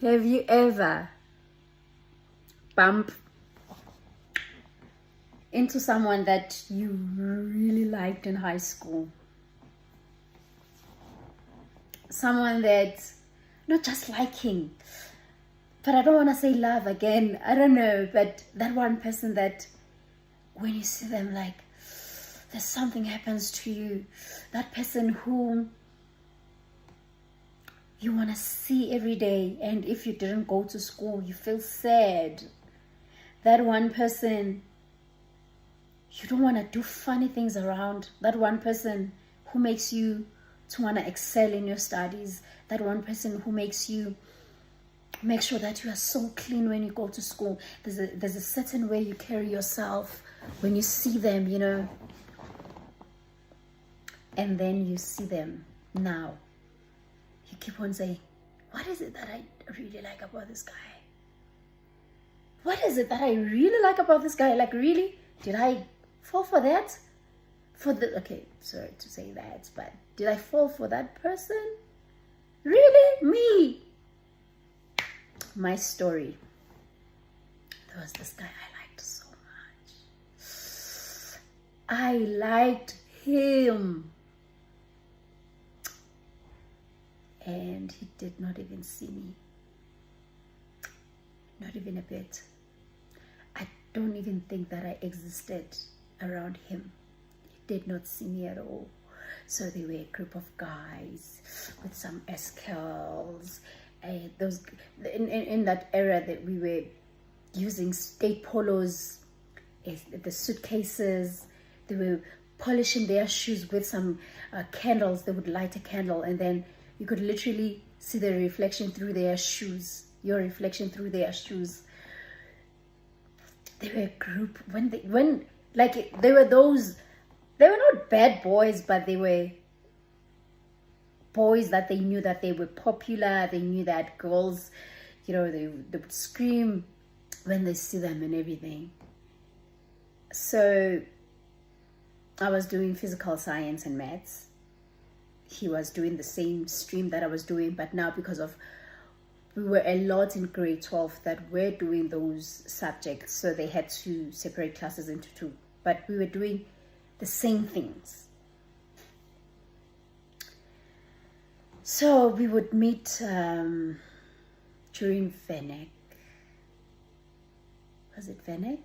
Have you ever bumped into someone that you really liked in high school? Someone that, not just liking, but I don't want to say love again, I don't know, but that one person that when you see them, like, there's something happens to you. That person whom you want to see every day, and if you didn't go to school, you feel sad. That one person you don't want to do funny things around. That one person who makes you to want to excel in your studies. That one person who makes you make sure that you are so clean when you go to school. There's a certain way you carry yourself when you see them, you know. And then you see them now. You keep on saying, what is it that I really like about this guy? What is it that I really like about this guy? Like, really? Did I fall for that? Okay, sorry to say that, but did I fall for that person? Really? Me? My story. There was this guy I liked so much. I liked him. And he did not even see me. Not even a bit. I don't even think that I existed around him. He did not see me at all. So they were a group of guys with some S-curls. Those in that era that we were using skate polos, the suitcases. They were polishing their shoes with some candles. They would light a candle, and then you could literally see the reflection through their shoes. Your reflection through their shoes. They were a group they were not bad boys, but they were boys that they knew that they were popular. They knew that girls, you know, they would scream when they see them and everything. So I was doing physical science and maths. He was doing the same stream that I was doing, but now because of we were a lot in grade 12 that were doing those subjects, so they had to separate classes into two, but we were doing the same things. So we would meet during VENEC. Was it VENEC?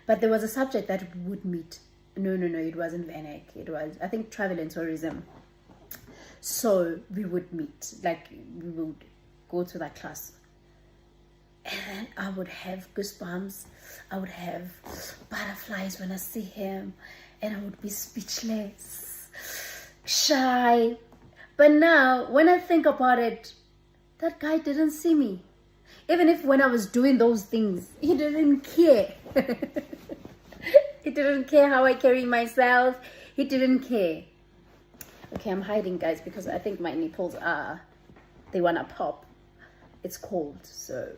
But there was a subject that we would meet. No, it wasn't VENEC. It was, I think, travel and tourism. So we would meet, like we would go to that class, and then I would have goosebumps. I would have butterflies when I see him, and I would be speechless, shy. But now when I think about it, that guy didn't see me. Even if when I was doing those things, he didn't care. He didn't care how I carry myself. He didn't care. Okay, I'm hiding, guys, because I think my nipples they wanna pop. It's cold, so.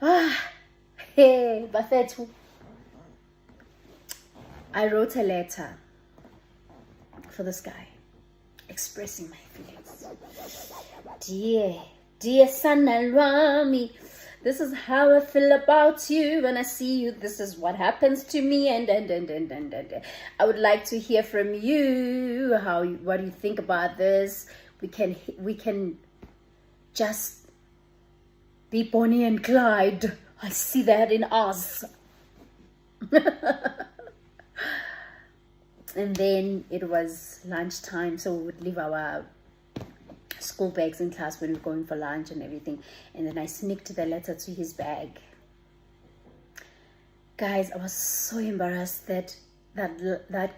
Hey, Bafetu. I wrote a letter for this guy, expressing my feelings. Dear son Alwami, this is how I feel about you. When I see you, this is what happens to me, and I would like to hear from you. What do you think about this? We can just be Bonnie and Clyde. I see that in us. And then it was lunchtime, so we would leave our school bags in class when we were going for lunch and everything, and then I sneaked the letter to his bag. Guys, I was so embarrassed that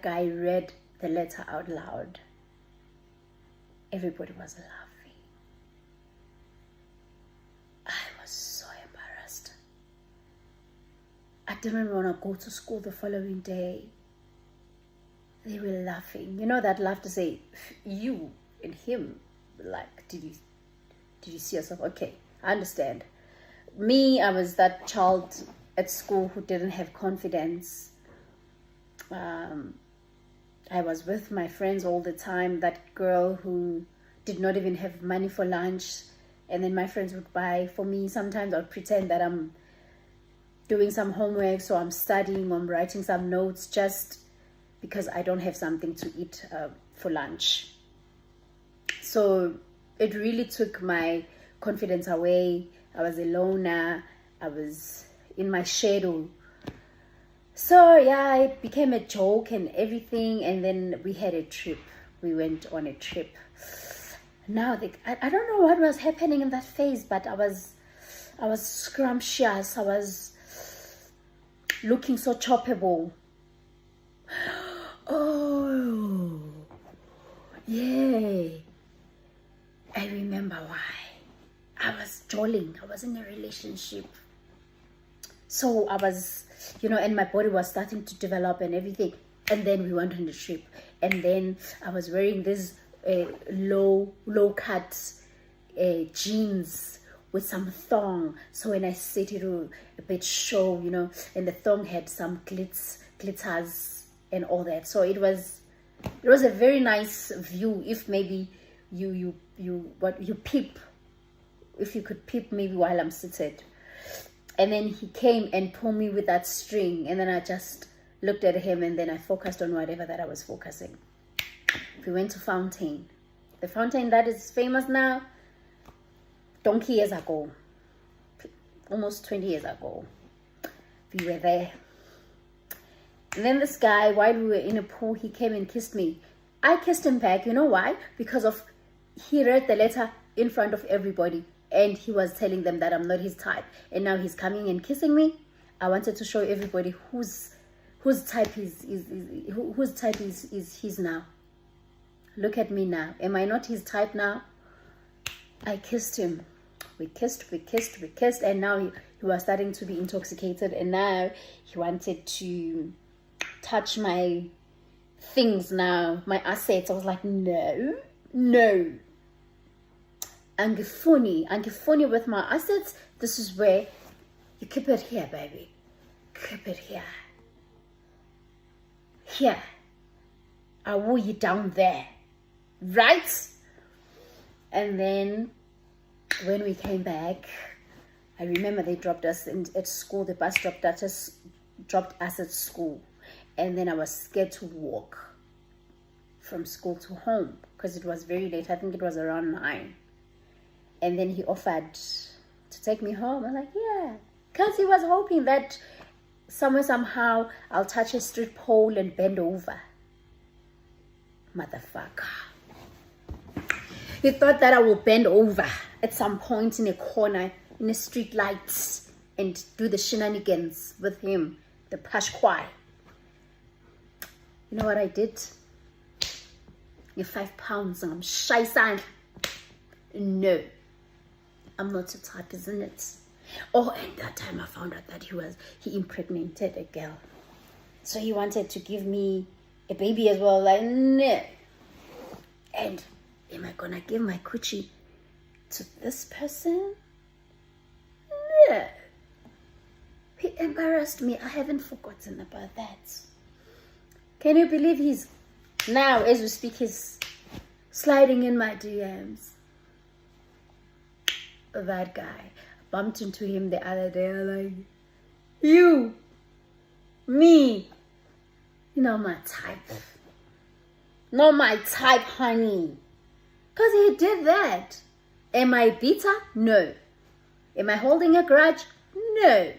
guy read the letter out loud. Everybody was laughing. I was so embarrassed. I didn't want to go to school the following day. They were laughing. You know that laugh to say, you and him, like, did you see yourself? Okay, I understand. Me, I was that child at school who didn't have confidence. I was with my friends all the time. That girl who did not even have money for lunch, and then my friends would buy for me. Sometimes I'd pretend that I'm doing some homework, so I'm studying, I'm writing some notes just because I don't have something to eat for lunch. So it really took my confidence away. I was a loner. I was in my shadow. So yeah, it became a joke and everything. And then we had a trip. We went on a trip. Now I don't know what was happening in that phase, but I was scrumptious. I was looking so choppable. Oh, yeah. I remember why. I was jolling. I was in a relationship. So I was, and my body was starting to develop and everything. And then we went on the trip. And then I was wearing these low cut jeans with some thong. So when I sit, it will a bit show, and the thong had some glitters and all that. So it was a very nice view. If maybe you peep, if you could peep maybe while I'm seated. And then he came and pulled me with that string, and then I just looked at him, and then I focused on whatever that I was focusing. We went to Fountain, the fountain that is famous now. Donkey years ago, almost 20 years ago, we were there. And then this guy, while we were in a pool, he came and kissed me. I kissed him back. You know why? Because he read the letter in front of everybody, and he was telling them that I'm not his type. And now he's coming and kissing me. I wanted to show everybody whose type is his now. Look at me now. Am I not his type now? I kissed him. We kissed, and now he was starting to be intoxicated, and now he wanted to touch my things now, my assets. I was like, no. Angifuni with my assets. This is where you keep it here, baby. Keep it here. Here. I want you down there. Right? And then when we came back, I remember they dropped us at school. The bus dropped us at school. And then I was scared to walk from school to home because it was very late. I think it was around 9. And then he offered to take me home. I was like, yeah. Because he was hoping that somehow I'll touch a street pole and bend over. Motherfucker. He thought that I will bend over at some point in a corner in a street light and do the shenanigans with him, the pashkwai. You know what I did? You're 5 pounds and I'm shy son. No, I'm not your type, isn't it? Oh, and that time I found out that he impregnated a girl. So he wanted to give me a baby as well. Like, no. And am I gonna give my coochie to this person? No. He embarrassed me. I haven't forgotten about that. Can you believe he's now, as we speak, he's sliding in my DMs? That guy. I bumped into him the other day. I'm like, you, me, not my type. Not my type, honey. Because he did that. Am I bitter? No. Am I holding a grudge? No.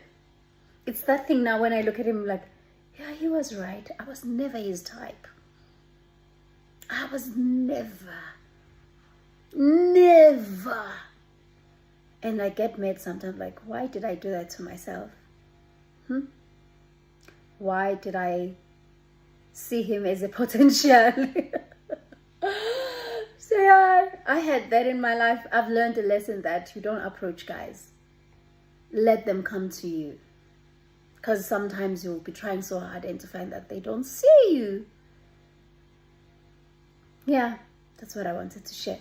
It's that thing now when I look at him like, yeah, he was right. I was never his type. I was never. And I get mad sometimes like, why did I do that to myself? Why did I see him as a potential? So yeah, I had that in my life. I've learned a lesson that you don't approach guys. Let them come to you. Because sometimes you'll be trying so hard and to find that they don't see you. Yeah, that's what I wanted to share.